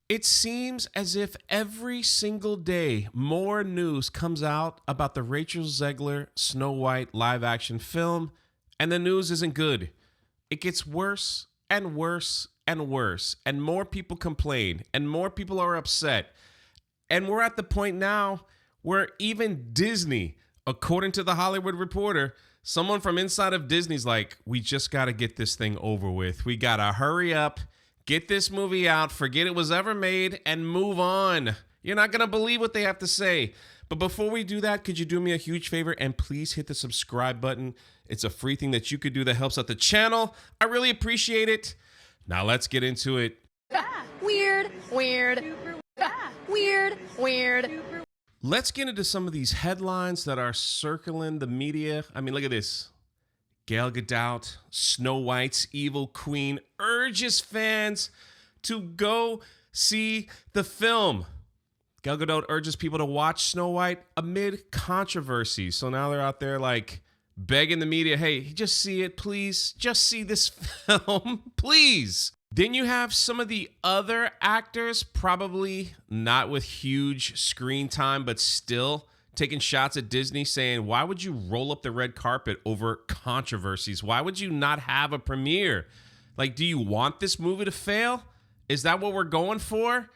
It seems as if every single day more news comes out about the Rachel Zegler Snow White live action film, and the news isn't good. It gets worse and worse and worse, and more people complain, and more people are upset. And we're at the point now where even Disney, according to the Hollywood Reporter, someone from inside of Disney's like, we just got to get this thing over with. We got to hurry up, get this movie out, forget it was ever made, and move on. You're not going to believe what they have to say. But before we do that, could you do me a huge favor and please hit the subscribe button? It's a free thing that you could do that helps out the channel. I really appreciate it. Now let's get into it. Weird, weird, weird, weird. Let's get into some of these headlines that are circling the media. I mean, look at this. Gal Gadot, Snow White's evil queen, urges fans to go see the film. Gal Gadot urges people to watch Snow White amid controversy. So now they're out there like begging the media, hey, just see it, please. Just see this film, please. Then you have some of the other actors, probably not with huge screen time, but still taking shots at Disney saying, why would you roll up the red carpet over controversies? Why would you not have a premiere? Like, do you want this movie to fail? Is that what we're going for?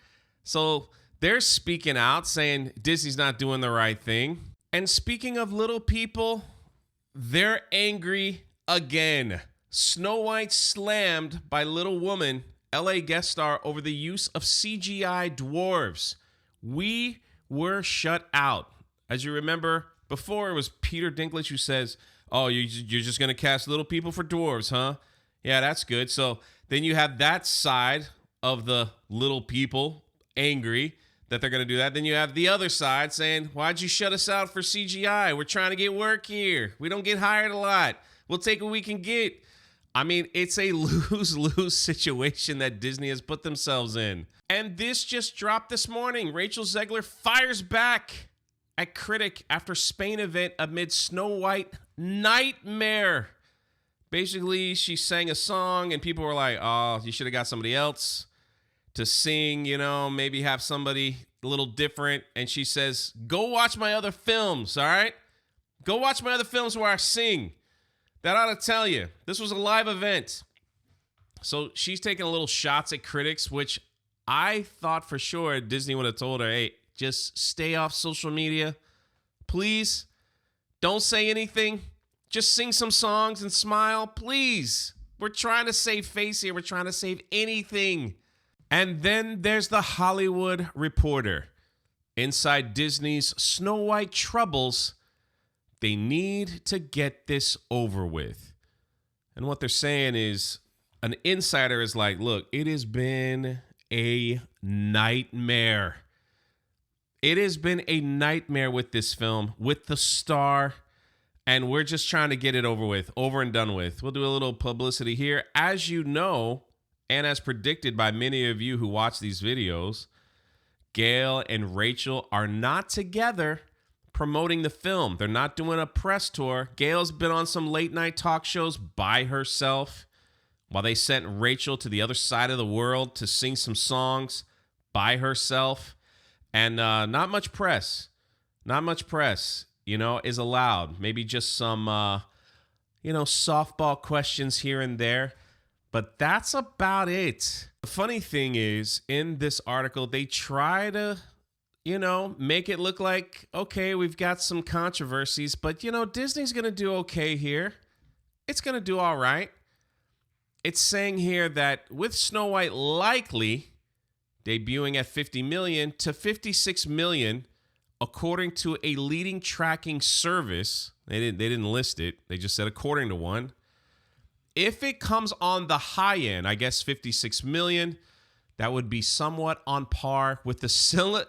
So they're speaking out saying Disney's not doing the right thing. And speaking of little people, they're angry again. Snow White slammed by Little Woman, LA guest star, over the use of CGI dwarves. We were shut out. As you remember, before it was Peter Dinklage who says, oh, you're just going to cast little people for dwarves, huh? Yeah, that's good. So then you have that side of the little people angry that they're going to do that. Then you have the other side saying, why'd you shut us out for CGI? We're trying to get work here. We don't get hired a lot. We'll take what we can get. I mean, it's a lose-lose situation that Disney has put themselves in. And this just dropped this morning. Rachel Zegler fires back at critic after Spain event amid Snow White nightmare. Basically, she sang a song and people were like, oh, you should have got somebody else to sing, you know, maybe have somebody a little different. And she says, go watch my other films, all right? Go watch my other films where I sing. That ought to tell you. This was a live event. So she's taking a little shots at critics, which I thought for sure Disney would have told her, hey, just stay off social media. Please. Don't say anything. Just sing some songs and smile. Please. We're trying to save face here. We're trying to save anything. And then there's the Hollywood Reporter. Inside Disney's Snow White troubles, they need to get this over with. And what they're saying is, an insider is like, look, it has been a nightmare. It has been a nightmare with this film, with the star, and we're just trying to get it over with, over and done with. We'll do a little publicity here. As you know, and as predicted by many of you who watch these videos, Gail and Rachel are not together promoting the film. They're not doing a press tour. Gail's been on some late night talk shows by herself while they sent Rachel to the other side of the world to sing some songs by herself. And not much press, is allowed. Maybe just some, softball questions here and there. But that's about it. The funny thing is, in this article, they try to make it look like, okay, we've got some controversies, but, Disney's going to do okay here. It's going to do all right. It's saying here that with Snow White likely debuting at 50 million to 56 million, according to a leading tracking service, they didn't list it. They just said according to one. If it comes on the high end, I guess 56 million, that would be somewhat on par with the Quesadilla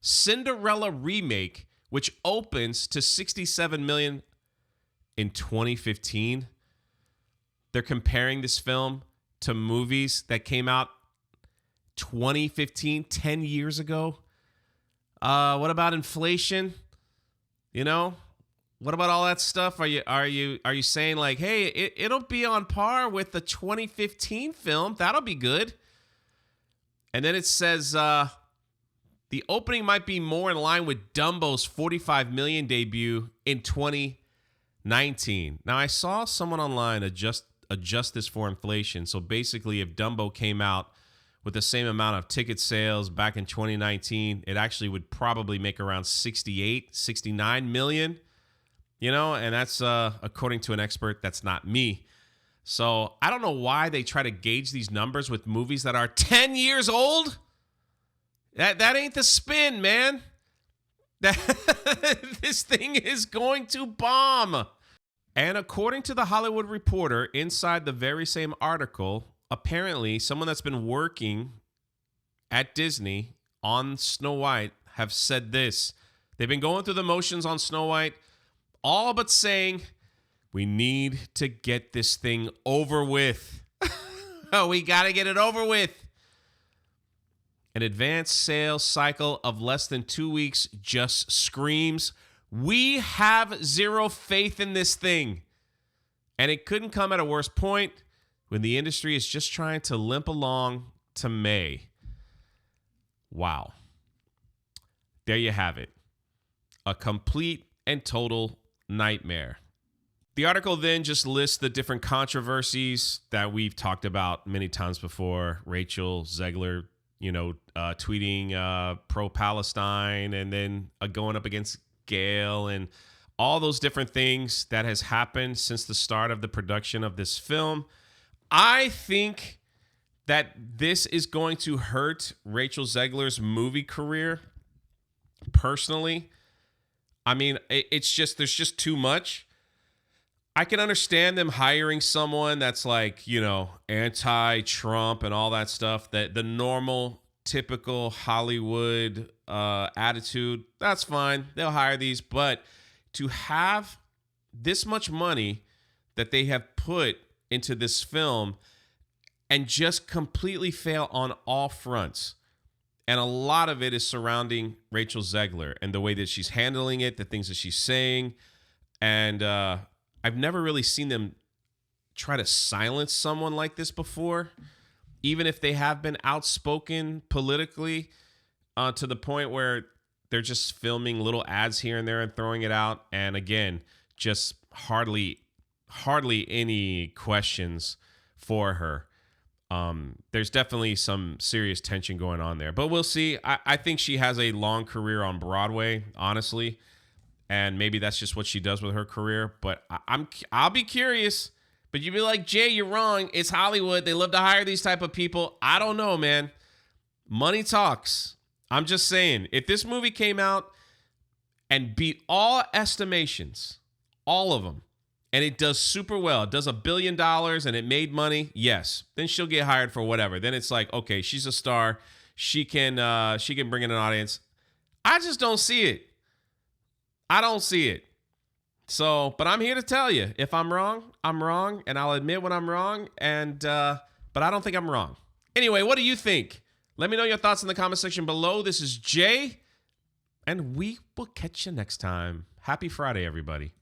Cinderella remake, which opens to 67 million in 2015. They're comparing this film to movies that came out 2015, 10 years ago. What about inflation? What about all that stuff? Are you saying like, hey, it'll be on par with the 2015 film? That'll be good. And then it says the opening might be more in line with Dumbo's 45 million debut in 2019. Now I saw someone online adjust this for inflation. So basically, if Dumbo came out with the same amount of ticket sales back in 2019, it actually would probably make around 68, 69 million. You know, and that's according to an expert. That's not me. So I don't know why they try to gauge these numbers with movies that are 10 years old. That ain't the spin, man. This thing is going to bomb. And according to the Hollywood Reporter, inside the very same article, apparently someone that's been working at Disney on Snow White have said this. They've been going through the motions on Snow White, all but saying, we need to get this thing over with. We got to get it over with. An advanced sales cycle of less than 2 weeks just screams, we have zero faith in this thing. And it couldn't come at a worse point when the industry is just trying to limp along to May. Wow. There you have it. A complete and total nightmare. The article then just lists the different controversies that we've talked about many times before. Rachel Zegler, tweeting pro-Palestine, and then going up against Gail, and all those different things that has happened since the start of the production of this film. I think that this is going to hurt Rachel Zegler's movie career personally. I mean, it's just, there's just too much. I can understand them hiring someone that's like, anti-Trump and all that stuff, that the normal, typical Hollywood attitude, that's fine. They'll hire these. But to have this much money that they have put into this film and just completely fail on all fronts. And a lot of it is surrounding Rachel Zegler and the way that she's handling it, the things that she's saying. And I've never really seen them try to silence someone like this before, even if they have been outspoken politically to the point where they're just filming little ads here and there and throwing it out. And again, just hardly any questions for her. There's definitely some serious tension going on there, but we'll see. I think she has a long career on Broadway, honestly, and maybe that's just what she does with her career. But I'll be curious. But you'd be like, Jay, you're wrong. It's Hollywood. They love to hire these type of people. I don't know, man. Money talks. I'm just saying, if this movie came out and beat all estimations, all of them, and it does super well, it does $1 billion and it made money, yes, then she'll get hired for whatever. Then it's like, okay, she's a star. She can bring in an audience. I just don't see it. I don't see it. So, but I'm here to tell you, if I'm wrong, I'm wrong, and I'll admit when I'm wrong, but I don't think I'm wrong. Anyway, what do you think? Let me know your thoughts in the comment section below. This is Jay, and we will catch you next time. Happy Friday, everybody.